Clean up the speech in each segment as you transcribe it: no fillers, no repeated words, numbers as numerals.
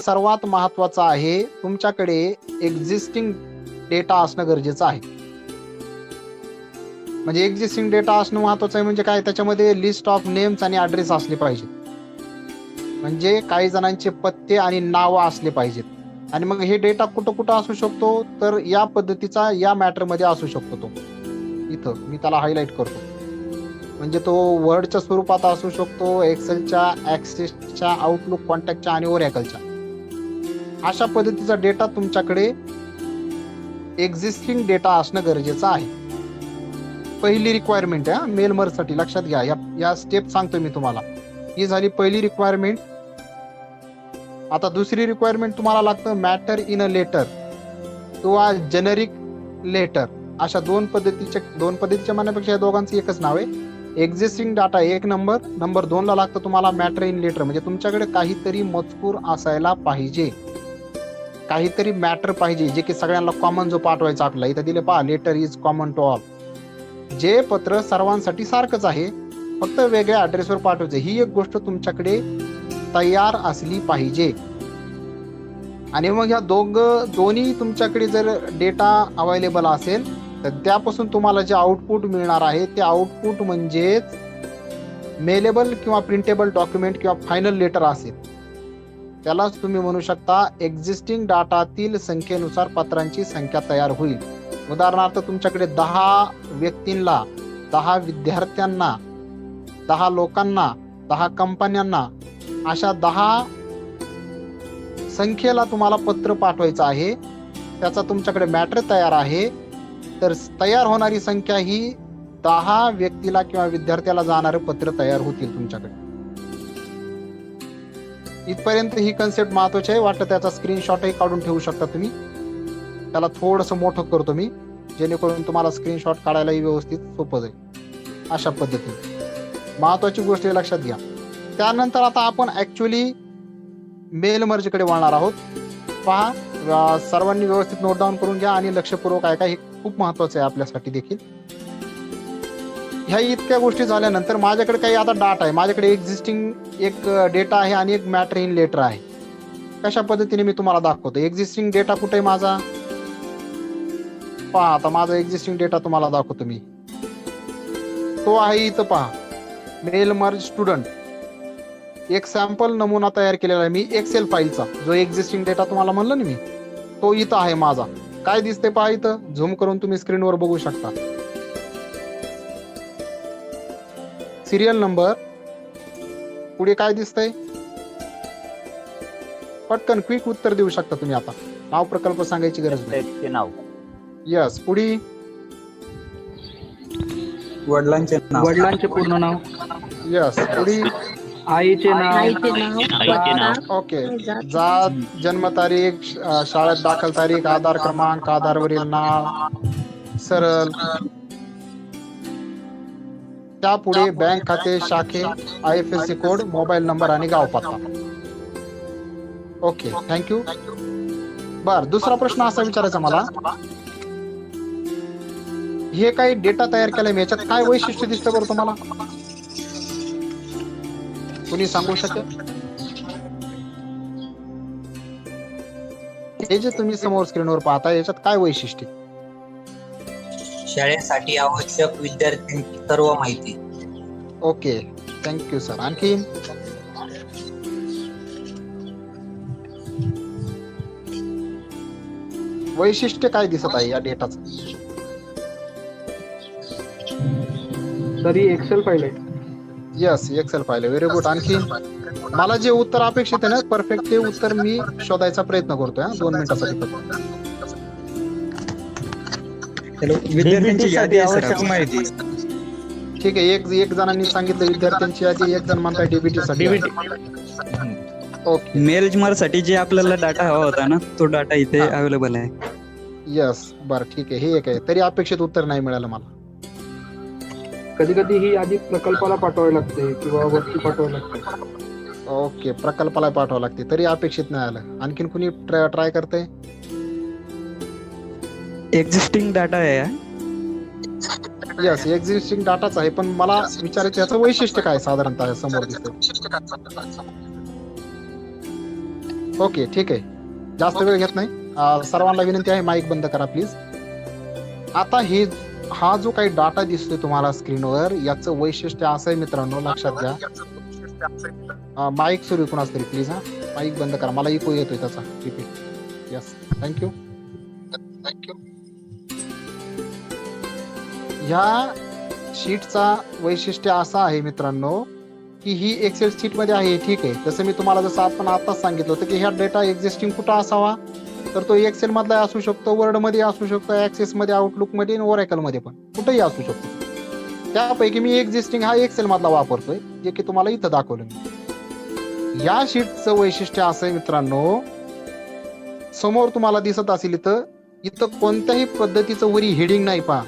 सर्वात महत्वाचं आहे, तुमच्याकडे एक्झिस्टिंग डेटा असणं गरजेचं आहे. म्हणजे एक्झिस्टिंग डेटा असणं महत्वाचं आहे म्हणजे काय, त्याच्यामध्ये लिस्ट ऑफ नेम्स आणि ऍड्रेस असले पाहिजेत. म्हणजे काही जणांचे पत्ते आणि नाव असले पाहिजेत. आणि मग हे डेटा कुठं कुठं असू शकतो, तर या पद्धतीचा या मॅटर मध्ये असू शकतो. तो इथं मी त्याला हायलाइट करतो. म्हणजे तो वर्डच्या स्वरूपात असू शकतो, एक्सेलच्या, ऍक्सेसच्या, आउटलुक, कॉन्टॅक्टच्या आणि ओरॅकलच्या. अशा पद्धतीचा डेटा तुमच्याकडे एक्झिस्टिंग डेटा असणं गरजेचं आहे. पहिली रिक्वायरमेंट आहे मेल मर्जसाठी, लक्षात घ्या. या स्टेप सांगतो मी तुम्हाला. ही झाली पहिली रिक्वायरमेंट. आता दुसरी रिक्वायरमेंट तुम्हाला लागतं मॅटर इन अ लेटर किंवा जेनेरिक लेटर. अशा दोन पद्धतीच्या म्हणण्यापेक्षा या दोघांचं एकच नाव आहे. एक्झिस्टिंग डाटा एक नंबर, नंबर 2 ला लागतं तुम्हाला मॅटर इन लेटर. म्हणजे तुमच्याकडे काहीतरी मजकूर असायला पाहिजे, काहीतरी मॅटर पाहिजे जे की सगळ्यांना कॉमन जो पाठवायचा आपला. इथं दिले पहा, letter is common to all. जे पत्र सर्वांसाठी सारखंच आहे, फक्त वेगळ्या ऍड्रेसवर पाठवायचं. ही एक गोष्ट तुमच्याकडे तयार असली पाहिजे. आणि मग ह्या दोन्ही तुमच्याकडे जर डेटा अवेलेबल असेल तर त्यापासून तुम्हाला जे आउटपुट मिळणार आहे ते आउटपुट म्हणजेच मेलेबल किंवा प्रिंटेबल डॉक्युमेंट किंवा फायनल लेटर असेल. त्यालाच तुम्ही म्हणू शकता एक्झिस्टिंग डाटातील संख्येनुसार पत्रांची संख्या तयार होईल. उदाहरणार्थ तुमच्याकडे 10 व्यक्तींना, 10 विद्यार्थ्यांना, 10 लोकांना, 10 कंपन्यांना, अशा 10 संख्येला तुम्हाला पत्र पाठवायचं आहे. त्याचा तुमच्याकडे मॅटर तयार आहे. तर तयार होणारी संख्या ही 10 व्यक्तीला किंवा विद्यार्थ्याला जाणारे पत्र तयार होतील तुमच्याकडे. इथपर्यंत ही कन्सेप्ट महत्वाची आहे. वाटलं त्याचा स्क्रीनशॉटही काढून ठेवू शकता तुम्ही. त्याला थोडंसं मोठं करतो मी, जेणेकरून तुम्हाला स्क्रीनशॉट काढायलाही व्यवस्थित सोपं जाईल. अशा पद्धतीने महत्वाची गोष्ट लक्षात घ्या. त्यानंतर आता आपण ऍक्च्युअली मेल मर्जकडे वळणार आहोत. पहा, सर्वांनी व्यवस्थित नोट डाऊन करून घ्या आणि लक्षपूर्वक ऐका. हे खूप महत्वाचं आहे आपल्यासाठी देखील. ह्या इतक्या गोष्टी झाल्यानंतर माझ्याकडे काही आता डाटा आहे. माझ्याकडे एक्झिस्टिंग एक डेटा आहे आणि एक मॅटर इन लेटर आहे. कशा पद्धतीने मी तुम्हाला दाखवतो. एक्झिस्टिंग डेटा कुठे आहे माझा, पहा. आता माझा एक्झिस्टिंग डेटा तुम्हाला दाखवतो मी. तो आहे इथं पहा, मेल मर्ज स्टुडंट. एक सॅम्पल नमुना तयार केलेला आहे मी एक्सेल फाईलचा. जो एक्झिस्टिंग डेटा तुम्हाला म्हणलं ना मी, तो इथं आहे माझा. काय दिसते पहा इथं, झूम करून तुम्ही स्क्रीनवर बघू शकता. सिरियल नंबर, पुढे काय दिसतंय, पटकन क्विक उत्तर देऊ शकता तुम्ही. आता नाव प्रकल्प सांगायची गरज नाही. नाव, यस. पुढे वडिलांचे पूर्ण नाव, यस. पुढे आईचे नाव, ओके. जात, जन्मतारीख, शाळेत दाखल तारीख, आधार क्रमांक, आधारवरील नाव, सरळ. त्यापुढे बँक खाते, शाखे, IFSC कोड, मोबाईल नंबर आणि गाव पत्ता. Okay, thank you. बर, दुसरा प्रश्न असा विचारायचा मला, हे काही डेटा तयार केलाय मी, याच्यात काय वैशिष्ट्य दिसतं बरं तुम्हाला, कुणी सांगू शकेल? हे जे तुम्ही समोर स्क्रीनवर पाहता याच्यात काय वैशिष्ट्य? शाळेसाठी आवश्यक विद्यार्थ्यांची सर्व माहिती. Okay, thank you sir. आणखी वैशिष्ट्य काय दिसत आहे या डेटाचं? तरी एक्सेल फाईल आहे. यस, एक्सेल फाईल आहे. Very good. आणखी मला जे उत्तर अपेक्षित आहे ना परफेक्ट, ते उत्तर मी शोधायचा प्रयत्न करतोय. 2 मिनिटासाठी फक्त. विद्यार्थ्यांची यादी आवश्यक माहिती. ठीक आहे. एक जणांनी सांगितलं विद्यार्थ्यांची यादी, एक जण म्हणताय डीबीटी साठी. ओके, मेल साठी जे आपल्याला डाटा हवा होता ना, तो डाटा इथे अवेलेबल आहे. यस, बरं, ठीक आहे. हे एक आहे. तरी अपेक्षित उत्तर नाही मिळालं मला. कधी कधी ही यादी प्रकल्पाला पाठवावी लागते किंवा वरती पाठवावी लागते. ओके, प्रकल्पाला पाठवावं लागते, तरी अपेक्षित नाही आलं. आणखीन कुणी ट्राय करतंय? एक्झिस्टिंग डाटा आहे. यस, एक्झिस्टिंग डाटाच आहे, पण मला विचारायचं याचं वैशिष्ट्य काय साधारणतः समोर दिसतं? ओके ठीक आहे, जास्त वेळ घेत नाही. सर्वांना विनंती आहे, माईक बंद करा प्लीज. आता हा जो काही डाटा दिसतोय तुम्हाला स्क्रीनवर, याचं वैशिष्ट्य असं आहे मित्रांनो, लक्षात घ्या. माईक सुरू कोणाच तरी प्लीज. माईक बंद करा, मला इको येतोय त्याचा रिपीट. Yes, thank you. ह्या शीटचा वैशिष्ट्य असा आहे मित्रांनो की ही एक्सेल शीट मध्ये आहे, ठीक आहे. जसं आपण आताच सांगितलं होतं की ह्या डेटा एक्झिस्टिंग कुठं असावा, तर तो एक्सेल मधला असू शकतो, वर्ड मध्ये असू शकतो, ऍक्सेस मध्ये, आउटलुक मध्ये, ओरॅकल मध्ये पण कुठेही असू शकतो. त्यापैकी मी एक्झिस्टिंग हा एक्सेल मधला वापरतोय, जे की तुम्हाला इथं दाखवलं मी. या शीटचं वैशिष्ट्य असं आहे मित्रांनो, समोर तुम्हाला दिसत असेल इथं कोणत्याही पद्धतीचं वरी हेडिंग नाही पहा.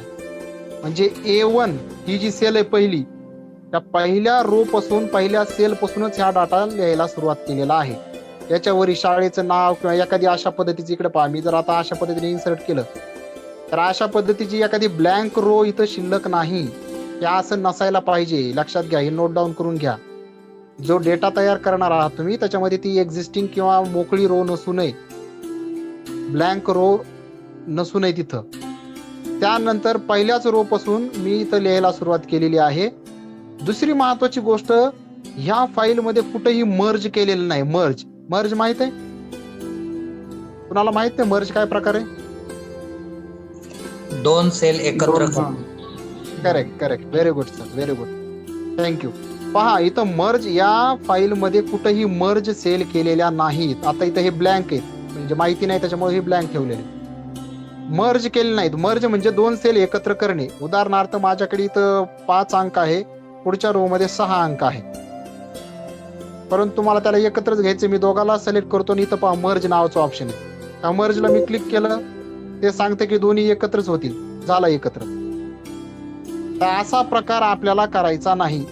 म्हणजे A1 ही जी सेल आहे पहिली, त्या पहिल्या रो पासून, पहिल्या सेल पासूनच ह्या डाटा लिहायला सुरुवात केलेला आहे. याच्यावरी शाळेचं नाव किंवा एखादी अशा पद्धतीची, इकडे पहा, मी जर आता अशा पद्धतीने इन्सर्ट केलं तर अशा पद्धतीची एखादी ब्लँक रो इथं शिल्लक नाही. हे असं नसायला पाहिजे, लक्षात घ्या, हे नोट डाऊन करून घ्या. जो डेटा तयार करणार आहात तुम्ही, त्याच्यामध्ये ती एक्झिस्टिंग किंवा मोकळी रो नसू नये, ब्लँक रो नसू नये तिथं. त्यानंतर पहिल्याच रो पासून मी इथं लिहायला सुरुवात केलेली आहे. दुसरी महत्वाची गोष्ट, ह्या फाईल मध्ये कुठेही मर्ज केलेलं नाही. मर्ज माहित आहे कुणाला? माहित आहे मर्ज काय प्रकार आहे? दोन सेल एकत्र correct, very good sir, very good, thank you. पहा, इथं मर्ज या फाईल मध्ये कुठेही मर्ज सेल केलेल्या नाहीत. आता इथं हे ब्लँक आहेत, म्हणजे माहिती नाही त्याच्यामुळे हे ब्लँक ठेवलेले, मर्ज केले नाहीत. मर्ज म्हणजे दोन सेल एकत्र करणे. उदाहरणार्थ माझ्याकडे इथं 5 अंक आहे, पुढच्या रो मध्ये 6 अंक आहे, परंतु मला त्याला एकत्रच घ्यायचे. मी दोघाला सिलेक्ट करतो आणि इथं पहा मर्ज नावाचं ऑप्शन आहे. त्या मर्जला मी क्लिक केलं, ते सांगते की दोन्ही एकत्रच होतील, झाला एकत्र. तर असा प्रकार आपल्याला करायचा नाही,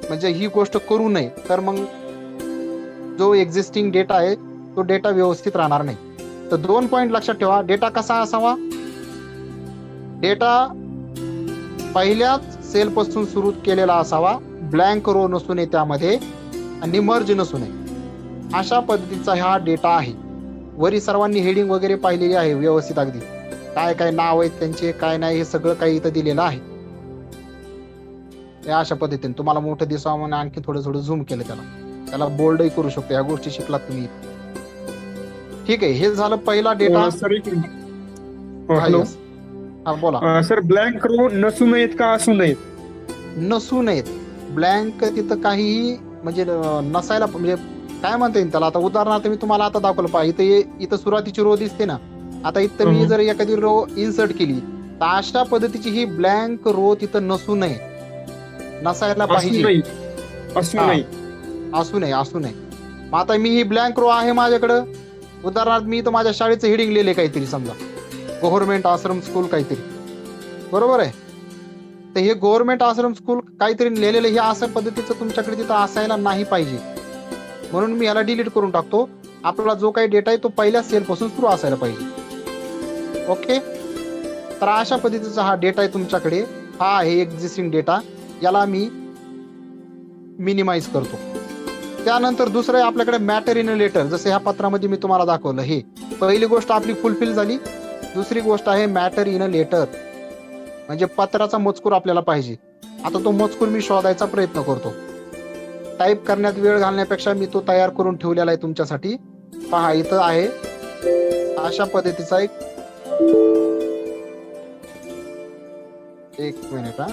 म्हणजे ही गोष्ट करू नये. तर मग जो एक्झिस्टिंग डेटा आहे तो डेटा व्यवस्थित राहणार नाही. तर 2 पॉइंट लक्षात ठेवा. डेटा कसा असावा? डेटा पहिल्याच सेल पासून सुरू केलेला असावा, ब्लँक रो नसू नये त्यामध्ये, आणि मर्ज नसू नये. अशा पद्धतीचा हा डेटा आहे. वरी सर्वांनी हेडिंग वगैरे पाहिलेली आहे व्यवस्थित, अगदी काय काय नाव आहेत त्यांचे, काय नाही, हे सगळं काही इथं दिलेलं आहे. अशा पद्धतीने तुम्हाला मोठं दिसावं म्हणून आणखी थोडं झूम केलं, त्याला बोल्डही करू शकतो. या गोष्टी शिकलात तुम्ही, ठीक आहे. हे झालं पहिला डेटा. हॅलो, हा बोला सर. ब्लँक रो नसू नयेत का असू नयेत? नसू नयेत. ब्लँक तिथं काहीही म्हणजे नसायला, म्हणजे काय म्हणता येईल त्याला. आता उदाहरणार्थ मी तुम्हाला आता दाखवलं पहा, इथं सुरुवातीची रो दिसते ना, आता इथं मी जर एखादी रो इन्सर्ट केली तर अशा पद्धतीची ही ब्लँक रो तिथं नसू नये, नसायला पाहिजे, असू नये. मग आता मी ही ब्लँक रो आहे माझ्याकडं, उदाहरणार्थ मी तर माझ्या शाळेचं हेडिंग लिहिले काहीतरी, समजा गव्हर्नमेंट आश्रम स्कूल काहीतरी, बरोबर आहे. तर हे गव्हर्नमेंट आश्रम स्कूल काहीतरी लिहिलेलं, हे अशा पद्धतीचं तुमच्याकडे तिथं असायला नाही पाहिजे, म्हणून मी याला डिलीट करून टाकतो. आपला जो काही डेटा आहे तो पहिल्या सेल पासून सुरू असायला पाहिजे. ओके, तर अशा पद्धतीचा हा डेटा आहे तुमच्याकडे. हा आहे एक्झिस्टिंग डेटा, याला मी मिनिमाइज करतो. त्यानंतर दुसरं आहे आपल्याकडे मॅटर इन अ लेटर. जसं ह्या पत्रामध्ये मी तुम्हाला दाखवलं, हे पहिली गोष्ट आपली फुलफिल झाली. दुसरी गोष्ट आहे मॅटर इन अ लेटर, म्हणजे पत्राचा मजकूर आपल्याला पाहिजे. आता तो मजकूर मी शोधायचा प्रयत्न करतो. टाईप करण्यात वेळ घालण्यापेक्षा मी तो तयार करून ठेवलेला आहे तुमच्यासाठी. पहा, इथं आहे अशा पद्धतीचा एक मिनिट हा.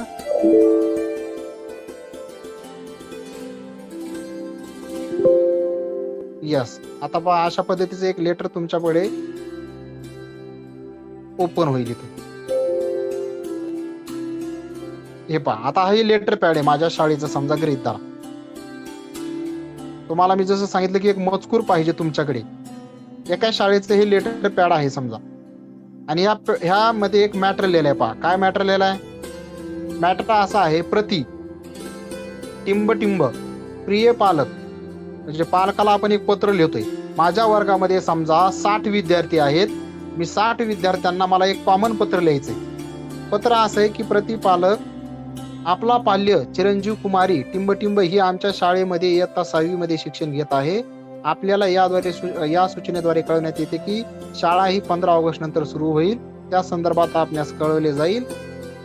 यस, आता पहा अशा पद्धतीचं एक लेटर तुमच्याकडे ओपन होईल इथे. हे पहा, आता हे लेटर पॅड आहे माझ्या शाळेचं, समजा गृहीत धरा. तुम्हाला मी जसं सांगितलं की एक मजकूर पाहिजे तुमच्याकडे, एका शाळेचं हे लेटर पॅड आहे समजा, आणि ह्या मध्ये एक मॅटर लिहिलं आहे. पहा काय मॅटर लिहिलं आहे. मॅटर असा आहे, प्रति टिंब प्रिय पालक, म्हणजे पालकाला आपण एक पत्र लिहितोय. माझ्या वर्गामध्ये समजा 60 विद्यार्थी आहेत, मी 60 विद्यार्थ्यांना मला एक कॉमन पत्र लिहायचंय. पत्र असं आहे की प्रतिपालक, आपला पाल्य चिरंजीव कुमारी टिंब ही आमच्या शाळेमध्ये इयत्ता 6वी मध्ये शिक्षण घेत आहे. आपल्याला या सूचनेद्वारे कळवण्यात येते की शाळा ही 15 ऑगस्ट नंतर सुरू होईल, त्या संदर्भात आपणास कळवले जाईल.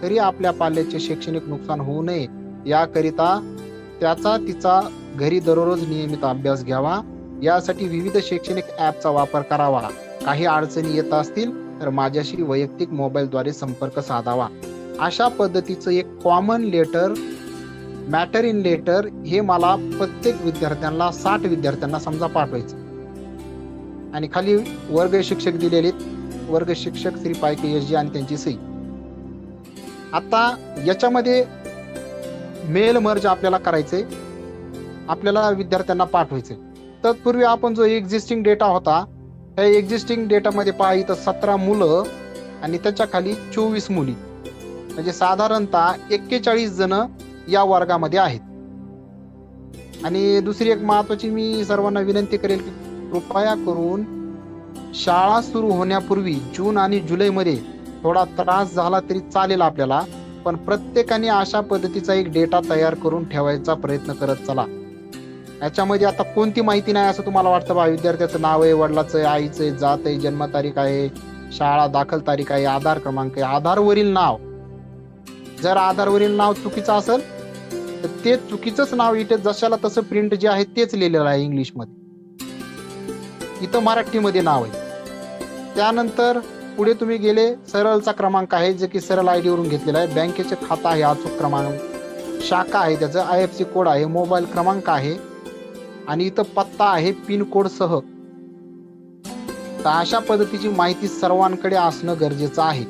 तरी आपल्या पाल्याचे शैक्षणिक नुकसान होऊ नये याकरिता त्याचा तिचा घरी दररोज नियमित अभ्यास घ्यावा. यासाठी विविध शैक्षणिक ऍपचा वापर करावा. काही अडचणी येत असतील तर माझ्याशी वैयक्तिक मोबाईलद्वारे संपर्क साधावा. अशा पद्धतीचं एक common letter, matter in letter हे मला प्रत्येक विद्यार्थ्यांना 60 विद्यार्थ्यांना समजा पाठवायचं. आणि खाली वर्ग शिक्षक दिलेले, वर्ग शिक्षक श्री पायके एस जी आणि त्यांची सही. आता याच्यामध्ये मेल मर्ज आपल्याला करायचे, आपल्याला विद्यार्थ्यांना पाठवायचे. तत्पूर्वी आपण जो एक्झिस्टिंग डेटा होता त्या एक्झिस्टिंग डेटामध्ये पहा इथं 17 मुलं आणि त्याच्या खाली 24 मुली, म्हणजे साधारणतः 41 जण या वर्गामध्ये आहेत. आणि दुसरी एक महत्वाची मी सर्वांना विनंती करेल की कृपया करून शाळा सुरू होण्यापूर्वी जून आणि जुलैमध्ये थोडा त्रास झाला तरी चालेल आपल्याला, पण प्रत्येकाने अशा पद्धतीचा एक डेटा तयार करून ठेवायचा प्रयत्न करत चला. याच्यामध्ये आता कोणती माहिती नाही असं तुम्हाला वाटतं बा? विद्यार्थ्याचं नाव आहे, वडिलाचं आहे, आईचं आहे, जात आहे, जन्मतारीख आहे, शाळा दाखल तारीख आहे, आधार क्रमांक आहे, आधारवरील नाव. जर आधारवरील नाव चुकीचं असेल तर ते चुकीचंच नाव इथे जशाला तसं प्रिंट जे आहे तेच लिहिलेलं आहे इंग्लिशमध्ये, इथं मराठीमध्ये नाव आहे. त्यानंतर पुढे तुम्ही गेले, सरळचा क्रमांक आहे जे की सरळ आयडी वरून घेतलेला आहे, बँकेचे खाता आहे, अचूक क्रमांक, शाखा आहे, त्याचं IFSC कोड आहे, मोबाईल क्रमांक आहे आणि इथं पत्ता आहे पिन कोड सह. तर अशा पद्धतीची माहिती सर्वांकडे असणं गरजेचं आहे.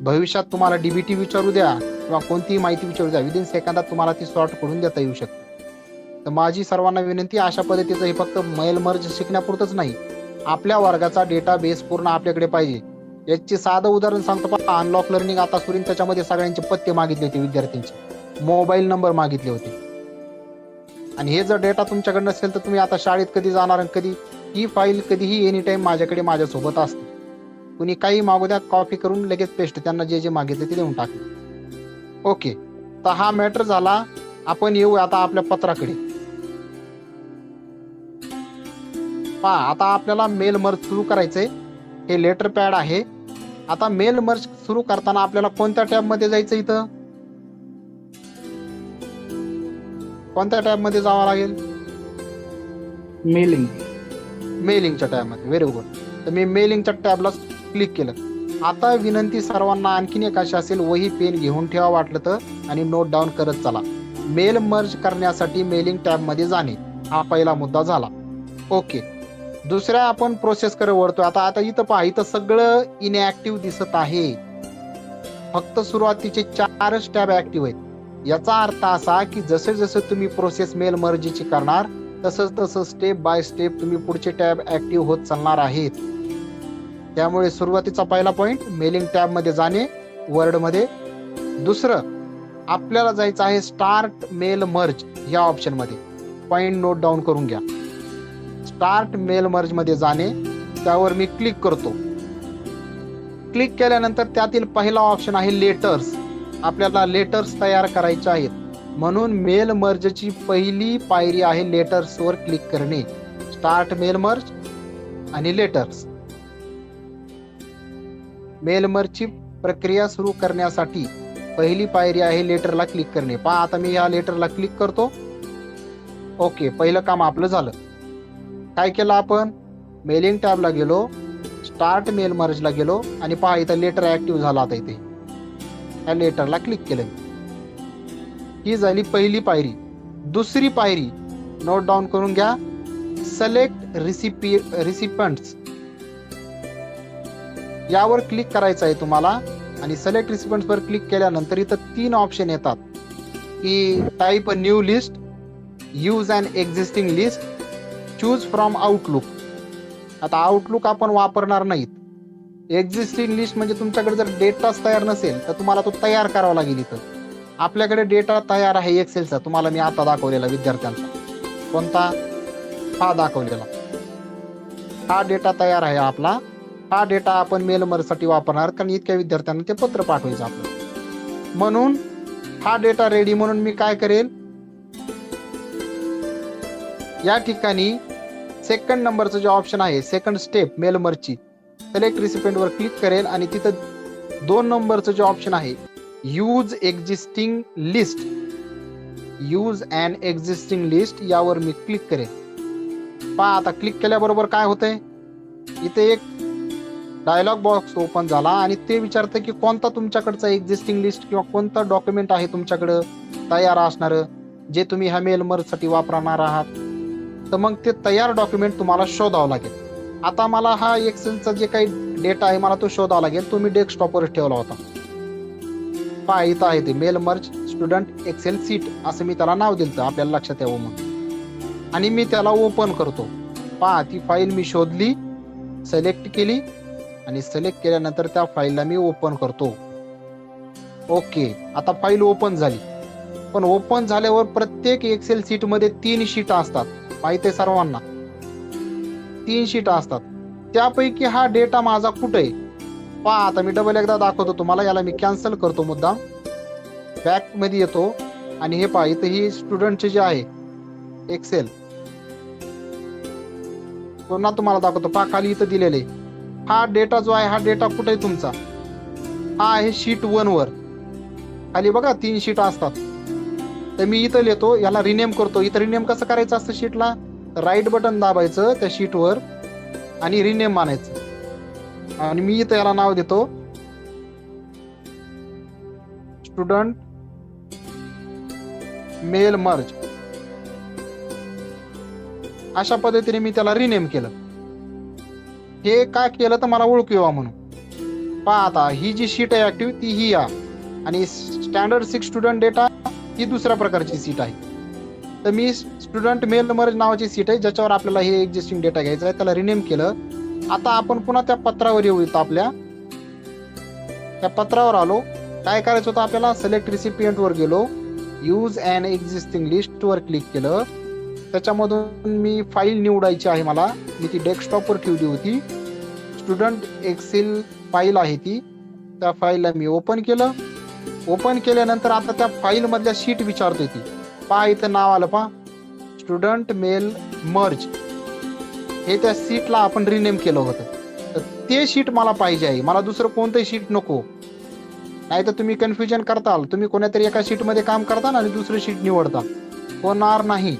भविष्यात तुम्हाला DBT विचारू द्या किंवा कोणतीही माहिती विचारू द्या, विदिन सेकंदात तुम्हाला ती सॉर्ट करून देता येऊ शकते. तर माझी सर्वांना विनंती, अशा पद्धतीचं हे फक्त मेल मर्ज शिकण्यापुरतच नाही, आपल्या वर्गाचा डेटाबेस पूर्ण आपल्याकडे पाहिजे. याचे साधं उदाहरण सांगतो पहा. अनलॉक लर्निंग आता सुरू, त्याच्यामध्ये सगळ्यांचे पत्ते मागितले होते, विद्यार्थ्यांचे मोबाईल नंबर मागितले होते. आणि हे जर डेटा तुमच्याकडे नसेल तर तुम्ही आता शाळेत कधी जाणार, कधी ही फाईल कधीही एनी टाइम माझ्यासोबत असते. कुणी काही मागू द्या, कॉपी करून लगेच पेस्ट, त्यांना जे जे मागितले ते देऊन टाकले. ओके, तर हा मॅटर झाला. आपण येऊ आता आपल्या पत्राकडे. पहा, आता आपल्याला मेल मर्ज सुरू करायचंय. हे लेटर पॅड आहे. आता मेल मर्ज सुरू करताना आपल्याला कोणत्या टॅब मध्ये जायचं? इथं कोणत्या टॅब मध्ये जावं लागेल? मेलिंगच्या टॅब मध्ये. Very good. तर मी मेलिंगच्या टॅबला क्लिक केलं. आता विनंती सर्वांना आणखीन एक अशी असेल, वही पेन घेऊन ठेवा वाटलं तर आणि नोट डाऊन करत चला. मेल मर्ज करण्यासाठी मेलिंग टॅब मध्ये जाणे हा पहिला मुद्दा झाला. ओके, दुसऱ्या आपण प्रोसेस कडे वळतो. आता इथं पहा, इथं सगळं इनऍक्टिव्ह दिसत आहे. फक्त सुरुवातीचे 4च टॅब ऍक्टिव्ह आहेत. याचा अर्थ असा की जसे जसे तुम्ही प्रोसेस मेल मर्जीची करणार तसं स्टेप बाय स्टेप तुम्ही पुढचे टॅब ऍक्टिव्ह होत चालणार आहेत. त्यामुळे सुरुवातीचा पहिला पॉइंट मेलिंग टॅब मध्ये जाणे वर्ड मध्ये. दुसरं, आपल्याला जायचं आहे स्टार्ट मेल मर्ज या ऑप्शन मध्ये. पॉइंट नोट डाऊन करून घ्या. स्टार्ट मेल मर्ज मध्ये जाणे, त्यावर मी क्लिक करतो. क्लिक केल्यानंतर त्यातील पहिला ऑप्शन आहे लेटर्स. आपल्याला लेटर्स तयार करायचे आहेत, म्हणून मेल मर्जची पहिली पायरी आहे लेटर्स वर क्लिक करणे. स्टार्ट मेल मर्ज आणि लेटर्स. मेल मर्जची प्रक्रिया सुरू करण्यासाठी पहिली पायरी आहे लेटरला क्लिक करणे. पहा, आता मी या लेटरला क्लिक करतो. ओके, पहिलं काम आपलं झालं. काय केलं आपण? मेलिंग टॅबला गेलो, स्टार्ट मेल मर्जला गेलो आणि पहा इथं लेटर ऍक्टिव्ह झाला. आता इथे या लेटरला क्लिक केलं. ही झाली पहिली पायरी. दुसरी पायरी नोट डाऊन करून घ्या. सिलेक्ट रिसिपंट्स यावर क्लिक करायचं आहे तुम्हाला. आणि सिलेक्ट रिसिपंट्स वर क्लिक केल्यानंतर इथं 3 ऑप्शन येतात की type a new list, use an existing list, choose from Outlook. आता आउटलुक आपण वापरणार नाहीत. एक्झिस्टिंग लिस्ट म्हणजे तुमच्याकडे जर डेटाच तयार नसेल तर तुम्हाला तो तयार करावा लागेल. इथं आपल्याकडे डेटा तयार आहे एक्सेलचा, तुम्हाला मी आता दाखवलेला विद्यार्थ्यांचा. कोणता? हा दाखवलेला. हा डेटा तयार आहे आपला. हा डेटा आपण मेल मर्जसाठी वापरणार, कारण इतक्या विद्यार्थ्यांना ते पत्र पाठवायचं आपलं. म्हणून हा डेटा रेडी. म्हणून मी काय करेल, या ठिकाणी सेकंड नंबरचं जे ऑप्शन आहे, सेकंड स्टेप मेल मर्जची, सिलेक्ट रिसिपेंट वर क्लिक करेल आणि तिथं 2 नंबरचं जे ऑप्शन आहे, use existing list, use and existing list, यावर मी क्लिक करेल. पहा आता क्लिक केल्याबरोबर काय होतंय, इथे एक डायलॉग बॉक्स ओपन झाला आणि ते विचारतं की कोणता तुमच्याकडचा एक्झिस्टिंग लिस्ट किंवा कोणतं डॉक्युमेंट आहे तुमच्याकडं तयार असणारं, जे तुम्ही ह्या मेल मर्जसाठी वापरणार आहात. तर मग ते तयार डॉक्युमेंट तुम्हाला शोधावं लागेल. आता मला हा एक्सेलचा जे काही डेटा आहे मला तो शोधावा लागेल. तो मी डेस्कटॉपवर ठेवला होता. पहा इथं आहे ते mail merge student excel sheet असं मी त्याला नाव दिलं, आपल्याला लक्षात यावं म्हणून. आणि मी त्याला ओपन करतो. पहा ती फाईल मी शोधली, सिलेक्ट केली आणि सिलेक्ट केल्यानंतर त्या फाईलला मी ओपन करतो. ओके, आता फाईल ओपन झाली. पण ओपन झाल्यावर प्रत्येक एक्सेल सीट मध्ये 3 शीट असतात, माहिती आहे सर्वांना. 3 शीट असतात. त्यापैकी हा डेटा माझा कुठे आहे पहा. आता मी डबल एकदा दाखवतो तुम्हाला. याला मी कॅन्सल करतो मुद्दाम, बॅक मध्ये येतो आणि हे पहा इथे ही स्टुडंटचे जे आहे एक्सेल, पुन्हा तुम्हाला दाखवतो. पहा खाली इथं दिलेले हा डेटा जो आहे, हा डेटा कुठे आहे तुमचा, हा आहे शीट 1 वर. खाली बघा 3 शीट असतात. तर मी इथं लिहितो, याला रिनेम करतो. इथं रिनेम कसं करायचं असतं शीटला, राईट बटन दाबायचं त्या शीटवर आणि रिनेम मानायचं. आणि मी इथं याला नाव देतो स्टुडंट मेल मर्ज. अशा पद्धतीने मी त्याला रिनेम केलं. हे का केलं तर मला ओळखू यावं म्हणून. पहा आता ही जी शीट आहे ऍक्टिव्ह ती ही या, आणि स्टँडर्ड 6 स्टुडंट डेटा ही दुसऱ्या प्रकारची सीट आहे. तर मी स्टुडंट मेल मर्ज नावाची सीट आहे ज्याच्यावर आपल्याला हे एक्झिस्टिंग डेटा घ्यायचा आहे, त्याला रिनेम केलं. आता आपण पुन्हा त्या पत्रावर येऊ. आपल्या त्या पत्रावर आलो. काय करायचं होतं आपल्याला, सिलेक्ट रिसिपियंट वर गेलो, यूज अँड एक्झिस्टिंग लिस्ट वर क्लिक केलं. त्याच्यामधून मी फाईल निवडायची आहे मला. मी ती डेस्कटॉपवर ठेवली होती. स्टुडंट एक्सेल फाईल आहे ती. त्या फाईलला मी ओपन केलं. ओपन केल्यानंतर आता त्या फाईल मधल्या शीट विचारतोय ती. पहा इथं नाव आलं, पहा स्टुडंट मेल मर्ज. हे त्या शीटला आपण रिनेम केलं होतं. तर ते शीट मला पाहिजे आहे. मला दुसरं कोणतंही शीट नको. नाही तर तुम्ही कन्फ्युजन करताल. तुम्ही कोणत्यातरी एका शीट मध्ये काम करताल आणि दुसरं शीट निवडताल, होणार नाही.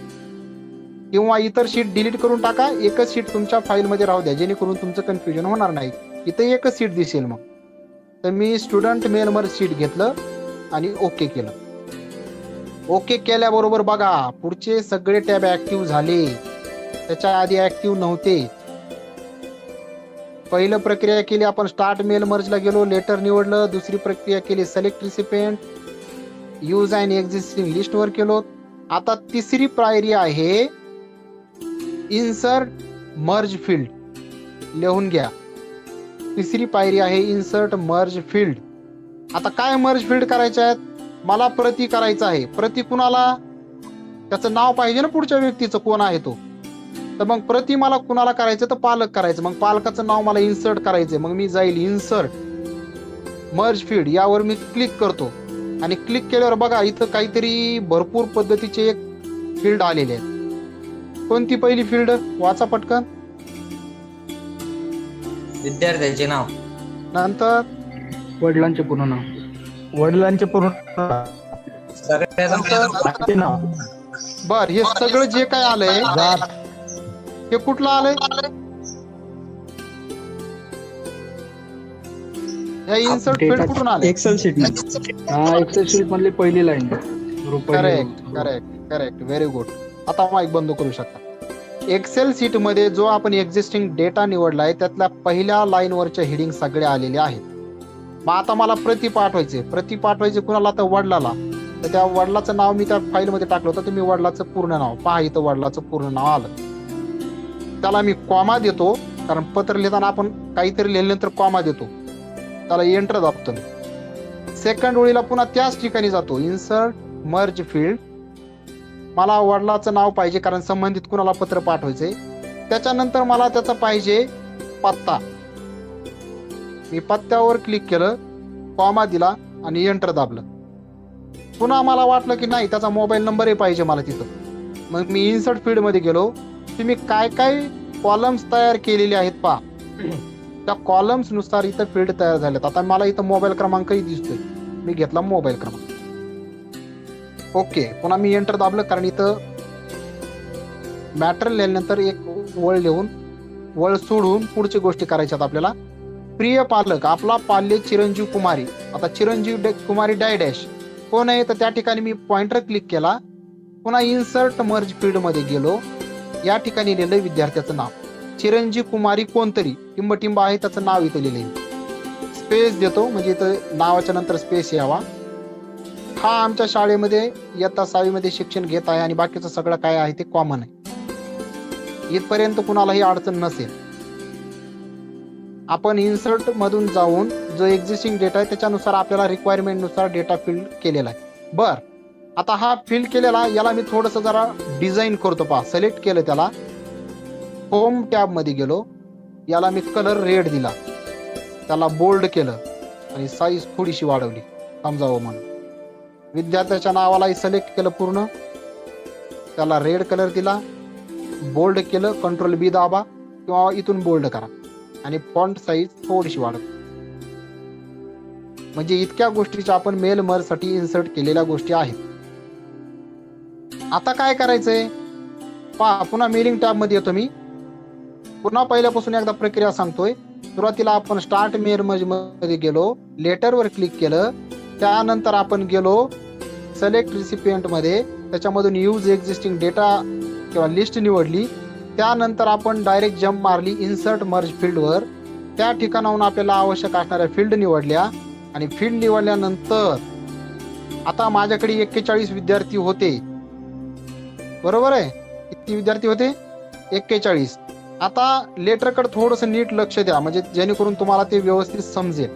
किंवा इतर शीट डिलीट करून टाका. एकच शीट तुमच्या फाईल मध्ये राहू द्या, जेणेकरून तुमचं कन्फ्युजन होणार नाही. इथं एकच शीट दिसेल. मग तर मी स्टुडंट मेल मर्ज शीट घेतलं आणि ओके केलं. ओके केल्याबरोबर बघा पुढचे सगळे टॅब ऍक्टिव्ह झाले. त्याच्या आधी ऍक्टिव्ह नव्हते. पहिलं प्रक्रिया केली आपण, स्टार्ट मेल मर्जला गेलो, लेटर निवडलं. दुसरी प्रक्रिया केली select recipient, use and existing list वर केलो. आता तिसरी पायरी आहे इन्सर्ट मर्ज फील्ड. लिहून घ्या. तिसरी पायरी आहे इन्सर्ट मर्ज फील्ड. आता काय मर्ज फील्ड करायचे आहेत, मला प्रती करायचा आहे. प्रती कुणाला, त्याचं नाव पाहिजे ना पुढच्या व्यक्तीचं कोण आहे तो. तर मग प्रती मला कुणाला करायचं, तर पालक करायचं. मग पालकाचं नाव मला इन्सर्ट करायचंय. मग मी जाईल इन्सर्ट मर्ज फील्ड यावर मी क्लिक करतो. आणि क्लिक केल्यावर बघा इथं काहीतरी भरपूर पद्धतीचे एक फील्ड आलेले आहेत. कोणती पहिली फील्ड वाचा पटकन. विद्यार्थ्याचे नाव, नंतर वडिलांचे पूर्ण नाव, वडिलांचे पूर्ण सगळ्यात नाव. बर, हे सगळं जे काय आलंय हे कुठलं आलंय, हे इन्सर्ट फील्ड कुठून आले. एक्सेल शीट मध्ये. हा एक्सेल शीट मधली पहिली line. Correct correct correct, very good. आता माईक बंद करू शकता. एक्सेल शीट मध्ये जो आपण एक्झिस्टिंग डेटा निवडलाय त्यातल्या पहिल्या लाईन वरच्या हेडिंग सगळ्या आलेल्या आहेत. मग आता मला प्रती पाठवायचे कुणाला, तर वडिलाला. तर त्या वडिलाचं नाव मी त्या फाईल मध्ये टाकलं होतं. तुम्ही वडिलाचं पूर्ण नाव पहा, इथं वडिलाचं पूर्ण नाव आलं. त्याला मी कॉमा देतो, कारण पत्र लिहिताना आपण काहीतरी लिहिल्यानंतर कॉमा देतो. त्याला एंटर दाबतो. सेकंड ओळीला पुन्हा त्याच ठिकाणी जातो, इन्सर्ट मर्ज फील्ड. मला वडिलाचं नाव पाहिजे कारण संबंधित कुणाला पत्र पाठवायचंय. त्याच्यानंतर मला त्याचा पाहिजे पत्ता. मी पत्त्यावर क्लिक केलं, कॉमा दिला आणि एंटर दाबलं. पुन्हा मला वाटलं की नाही त्याचा मोबाईल नंबरही पाहिजे मला तिथं. मग मी इन्सर्ट फील्ड मध्ये गेलो. तुम्ही काय काय कॉलम्स तयार केलेले आहेत पहा. त्या कॉलम्स नुसार इथं फील्ड तयार झालेत. आता मला इथं मोबाईल क्रमांकही दिसतोय, मी घेतला मोबाईल क्रमांक. ओके, पुन्हा मी एंटर दाबलं कारण इथं मॅटर लिहिल्यानंतर एक वळ लिहून वळ सोडून पुढची गोष्टी करायच्यात आपल्याला. प्रिय पालक, आपला पाल्य चिरंजीव कुमारी. आता चिरंजीव कुमारी डाय डॅश कोण आहे, तर त्या ठिकाणी मी पॉइंटर क्लिक केला. पुन्हा इन्सर्ट मर्ज फील्ड मध्ये गेलो. या ठिकाणी लिहिलं विद्यार्थ्याचं नाव चिरंजीव कुमारी कोणतरी, टिंबटिंब आहे त्याचं नाव इथं लिहिलंय. स्पेस देतो म्हणजे इथं नावाच्या नंतर स्पेस यावा. हा आमच्या शाळेमध्ये इयत्ता 6वी मध्ये शिक्षण घेत आहे आणि बाकीचं सगळं काय आहे ते कॉमन आहे. इथपर्यंत कुणालाही अडचण नसेल. आपण इन्सर्ट मधून जाऊन जो एक्झिस्टिंग डेटा आहे त्याच्यानुसार आपल्याला रिक्वायरमेंट नुसार डेटा फिल केलेला आहे. बर, आता हा फिल केलेला याला मी थोडस जरा डिझाईन करतो पहा. सिलेक्ट केलं, त्याला होम टॅब मध्ये गेलो, याला मी कलर रेड दिला, त्याला बोल्ड केलं आणि साईज थोडीशी वाढवली समजावं म्हणून. विद्यार्थ्याच्या नावालाही सिलेक्ट केलं पूर्ण, त्याला रेड कलर दिला, बोल्ड केलं, कंट्रोल बी दाबा किंवा इथून बोल्ड करा आणि फॉन्ट साईज थोडीशी वाढव. म्हणजे इतक्या गोष्टीच्या आपण मेल मर्ज साठी इन्सर्ट केलेल्या गोष्टी आहेत. आता काय करायचंय पहा, पुन्हा मेलिंग टॅब मध्ये येतो मी. पुन्हा पहिल्यापासून एकदा प्रक्रिया सांगतोय. सुरुवातीला आपण स्टार्ट मेल मर्ज मध्ये गेलो, लेटर वर क्लिक केलं, त्यानंतर आपण गेलो सिलेक्ट रिसिपियंट मध्ये, त्याच्यामधून यूज एक्झिस्टिंग डेटा किंवा लिस्ट निवडली. त्यानंतर आपण डायरेक्ट जम्प मारली इन्सर्ट मर्ज फील्ड वर. त्या ठिकाणाहून आपल्याला आवश्यक असणाऱ्या फील्ड निवडल्या आणि फील्ड निवडल्यानंतर आता माझ्याकडे 41 विद्यार्थी होते, बरोबर आहे. किती विद्यार्थी होते? 41. आता लेटरकडे थोडस नीट लक्ष द्या म्हणजे जेणेकरून तुम्हाला ते व्यवस्थित समजेल.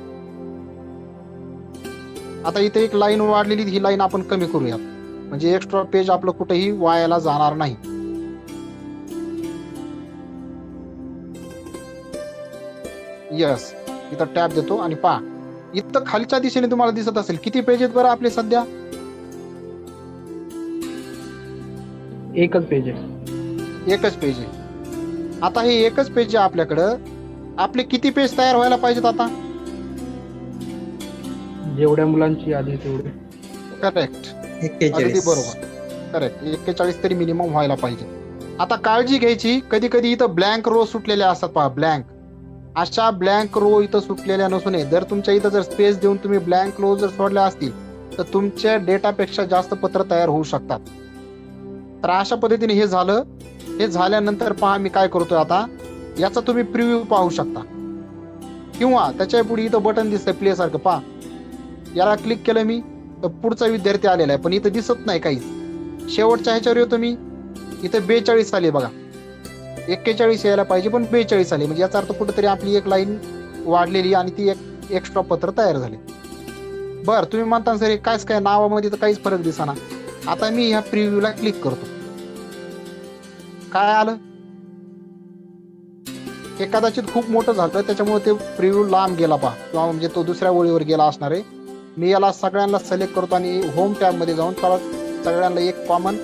आता इथे एक लाईन वाढलेली, ही लाईन आपण कमी करूया म्हणजे एक्स्ट्रा पेज आपलं कुठेही वायाला जाणार नाही. यस, इथं टॅब देतो आणि पहा इथं खालच्या दिशेने तुम्हाला दिसत असेल किती पेज आहेत बरं आपले सध्या? एकच पेज आहे. एकच पेज आहे. आता हे एकच पेज आहे आपल्याकडं. आपले किती पेज तयार व्हायला पाहिजेत आता? जेवढ्या मुलांची यादी तेवढे. करेक्ट, 41. अगदी बरोबर, करेक्ट. 41 तरी मिनिमम व्हायला पाहिजे. आता काळजी घ्यायची, कधी कधी इथं ब्लँक रो सुटलेल्या असतात पहा, ब्लँक. अशा ब्लँक रो इथं सुटलेल्या नसू नये. जर तुमच्या इथं जर स्पेस देऊन तुम्ही ब्लँक रो जर सोडल्या असतील तर तुमच्या डेटापेक्षा जास्त पत्र तयार होऊ शकतात. तर अशा पद्धतीने हे झालं. हे झाल्यानंतर पहा मी काय करतोय आता, याचा तुम्ही प्रिव्ह्यू पाहू शकता किंवा त्याच्या पुढे इथं बटन दिसतंय प्ले सारखं पहा. याला क्लिक केलं मी तर पुढचा विद्यार्थी आलेला आहे पण इथं दिसत नाही काहीच. शेवटच्या ह्याच्यावर येतो मी, इथं 42 आले बघा. 41 यायला पाहिजे पण 42 आले म्हणजे याचा अर्थ कुठेतरी आपली एक लाईन वाढलेली आणि ती एक एक्स्ट्रा पत्र तयार झाले. बर, तुम्ही म्हणता सर काय नावामध्ये तर काहीच फरक दिसेना. आता मी ह्या प्रिव्ह्यूला क्लिक करतो, काय आलं? हे कदाचित खूप मोठं झालं त्याच्यामुळे ते प्रिव्ह्यू लांब गेला पहा किंवा म्हणजे तो दुसऱ्या ओळीवर गेला असणार आहे. मी याला सगळ्यांना सिलेक्ट करतो आणि होम टॅब मध्ये जाऊन त्याला सगळ्यांना एक कॉमन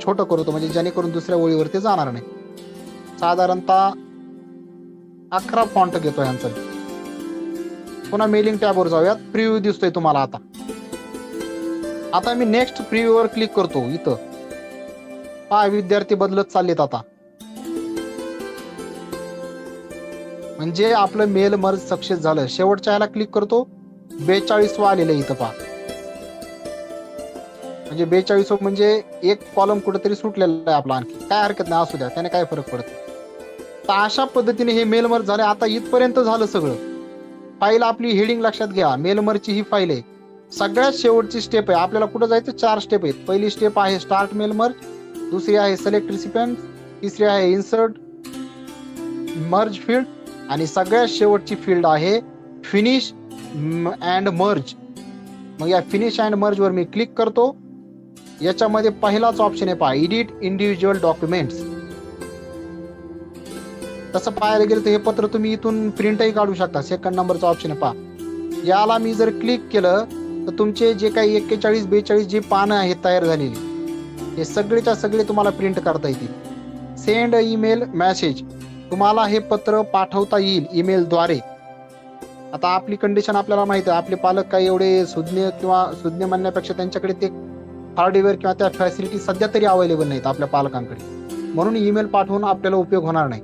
छोटं करतो म्हणजे जेणेकरून दुसऱ्या ओळीवर ते जाणार नाही. साधारणतः 11 फॉन्ट घेतो यांचा. पुन्हा मेलिंग टॅबवर जाऊयात. प्रिव्ह्यू दिसतोय तुम्हाला आता. आता मी नेक्स्ट प्रिव्ह्यू वर क्लिक करतो. इथं पहा विद्यार्थी बदलत चाललेत आता. म्हणजे आपलं मेल मर्ज सक्सेस झालं. शेवटच्या ह्याला क्लिक करतो, 42 आलेलं इथं पहा. म्हणजे 42 म्हणजे एक कॉलम कुठेतरी सुटलेला आहे आपला. आणखी काय हरकत नाही, असू द्या, त्याने काय फरक पडत. तर अशा पद्धतीने हे मेल मर्ज झाले. आता इथपर्यंत झालं सगळं. फाईल आपली हेडिंग लक्षात घ्या, मेल मर्जची ही फाईल आहे. सगळ्यात शेवटची स्टेप आहे. आपल्याला कुठं जायचं? 4 स्टेप आहेत. पहिली स्टेप आहे स्टार्ट मेल मर्ज, दुसरी आहे सिलेक्ट रिसिपियंट, तिसरी आहे इन्सर्ट मर्ज फील्ड आणि सगळ्यात शेवटची फील्ड आहे फिनिश अँड मर्ज. मग या फिनिश अँड मर्ज वर मी क्लिक करतो. याच्यामध्ये पहिलाच ऑप्शन आहे पहा, एडिट इंडिव्हिज्युअल डॉक्युमेंट्स. तसं पाहायला गेलं तर हे पत्र तुम्ही इथून प्रिंटही काढू शकता. सेकंड नंबरचा ऑप्शन आहे पहा. याला मी जर क्लिक केलं तर तुमचे जे काही 41-42 जी पानं आहेत तयार झालेली हे सगळेच्या सगळे तुम्हाला प्रिंट करता येतील. सेंड ईमेल मेसेज, तुम्हाला हे पत्र पाठवता येईल ईमेलद्वारे. आता आपली कंडिशन आपल्याला माहिती आहे, आपले पालक काही एवढे सुज्ञ किंवा सुज्ञ म्हणण्यापेक्षा त्यांच्याकडे ते हार्डवेअर किंवा त्या फॅसिलिटी सध्या तरी अवेलेबल नाहीत आपल्या पालकांकडे, म्हणून ईमेल पाठवून आपल्याला उपयोग होणार नाही.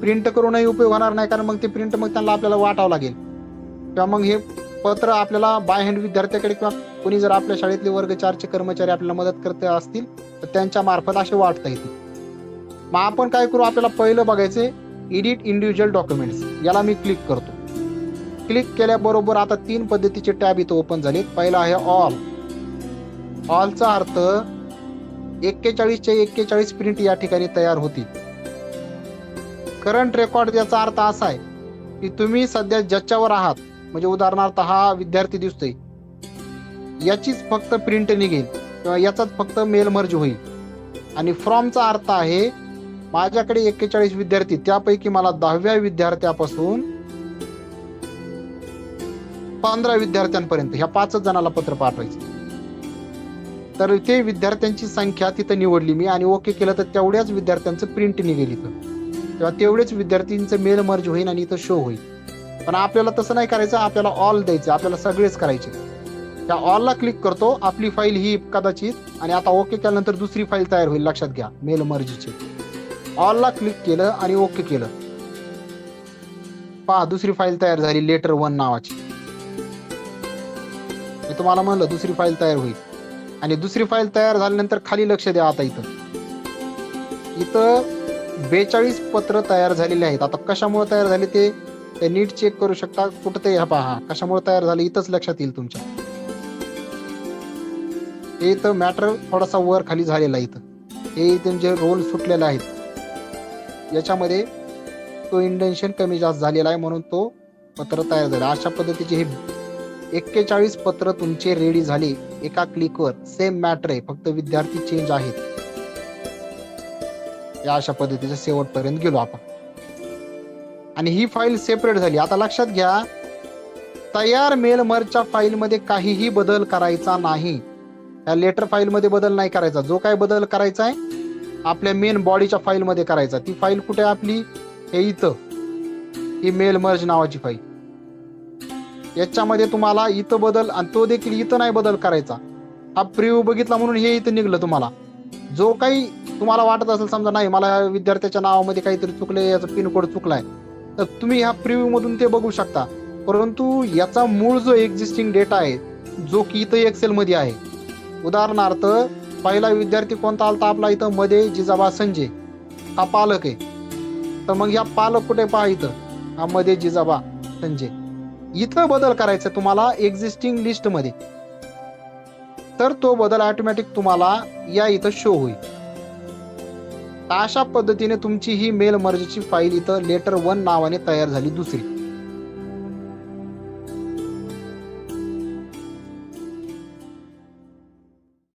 प्रिंट करूनही उपयोग होणार नाही, कारण मग ते प्रिंट मग त्यांना आपल्याला वाटावं लागेल, किंवा मग हे पत्र आपल्याला बाय हँड विद्यार्थ्याकडे किंवा कोणी जर आपल्या शाळेतले वर्ग 4चे कर्मचारी आपल्याला मदत करते असतील तर त्यांच्या मार्फत असे वाटता येतील. मग आपण काय करू, आपल्याला पहिलं बघायचे एडिट इंडिव्हिज्युअल डॉक्युमेंट्स, याला मी क्लिक करतो. क्लिक केल्याबरोबर आता 3 पद्धतीचे टॅब इथं ओपन झालेत. पहिला आहे ऑल. ऑलचा अर्थ 41चे 41 प्रिंट या ठिकाणी तयार होतील. करंट रेकॉर्ड याचा अर्थ असा आहे की तुम्ही सध्या ज्याच्यावर आहात, म्हणजे उदाहरणार्थ हा विद्यार्थी दिसतोय, याचीच फक्त प्रिंट निघेल किंवा याचाच फक्त मेल मर्ज होईल. आणि फ्रॉमचा अर्थ आहे माझ्याकडे 41 विद्यार्थी, त्यापैकी मला 10व्या विद्यार्थ्यापासून 15 विद्यार्थ्यांपर्यंत ह्या 5 जणांना पत्र पाठवायचं. तर ते विद्यार्थ्यांची संख्या तिथं निवडली मी आणि ओके केलं तर तेवढ्याच विद्यार्थ्यांचं प्रिंट निघेल इथं, तेव्हा तेवढेच विद्यार्थ्यांचं मेल मर्ज होईल आणि इथं शो होईल. पण आपल्याला तसं नाही करायचं, आपल्याला ऑल द्यायचं, आपल्याला सगळेच करायचे. त्या ऑलला क्लिक करतो, आपली फाईल ही कदाचित, आणि आता ओके केल्यानंतर दुसरी फाईल तयार होईल, लक्षात घ्या, मेल मर्जची. ऑलला क्लिक केलं आणि ओके केलं, पहा दुसरी फाईल तयार झाली, लेटर 1 नावाची. मी तुम्हाला म्हणलं दुसरी फाईल तयार होईल. आणि दुसरी फाईल तयार झाल्यानंतर खाली लक्ष द्या. आता इथं 42 पत्र तयार झालेले आहेत. आता कशामुळे तयार झाले ते नीट चेक करू शकता. कुठं ते पहा कशामुळे तयार झाले, इथंच लक्षात येईल तुमच्या. हे इथं मॅटर थोडासा वर खाली झालेला आहे. हे इथं जे रोल सुटलेले आहेत याच्यामध्ये तो इंडेन्शन कमी जास्त झालेला आहे, म्हणून तो पत्र तयार झाला. अशा पद्धतीचे हे 41 पत्र तुमचे रेडी झाले एका क्लिकवर. सेम मॅटर आहे, फक्त विद्यार्थी चेंज आहेत. या अशा पद्धतीच्या शेवटपर्यंत गेलो आपण. आणि ही फाईल सेपरेट झाली. आता लक्षात घ्या, तयार मेल मर्जच्या फाईलमध्ये काहीही बदल करायचा नाही. या लेटर फाईलमध्ये बदल नाही करायचा. जो काय बदल करायचा आहे आपल्या मेन बॉडीच्या फाईलमध्ये करायचा. ती फाईल कुठे आपली, हे इथं, ही मेल मर्ज नावाची फाईल. याच्यामध्ये तुम्हाला इथं बदल, आणि तो देखील इथं नाही बदल करायचा. हा प्रिव्ह्यू बघितला म्हणून हे इथं निघलं तुम्हाला. जो काही तुम्हाला वाटत असेल, समजा नाही मला या विद्यार्थ्याच्या नावामध्ये काहीतरी चुकले, याचा पिनकोड चुकलाय, तर तुम्ही ह्या प्रिव्ह्यू मधून ते बघू शकता. परंतु याचा मूळ जो एक्झिस्टिंग डेटा आहे, जो की इथं एक्सेल मध्ये आहे, उदाहरणार्थ पहिला विद्यार्थी कोणता आलता आपला, इथं मध्ये जिजाबा संजय, हा पालक आहे. तर मग ह्या पालक कुठे पहा, इथं हा मध्ये जिजाबा संजय. इथं बदल करायचा तुम्हाला एक्झिस्टिंग लिस्ट मध्ये, तर तो बदल ऑटोमॅटिक तुम्हाला या इथं शो होईल. अशा पद्धतीने तुमची ही मेल मर्जची फाईल इथं लेटर 1 नावाने तयार झाली दुसरी.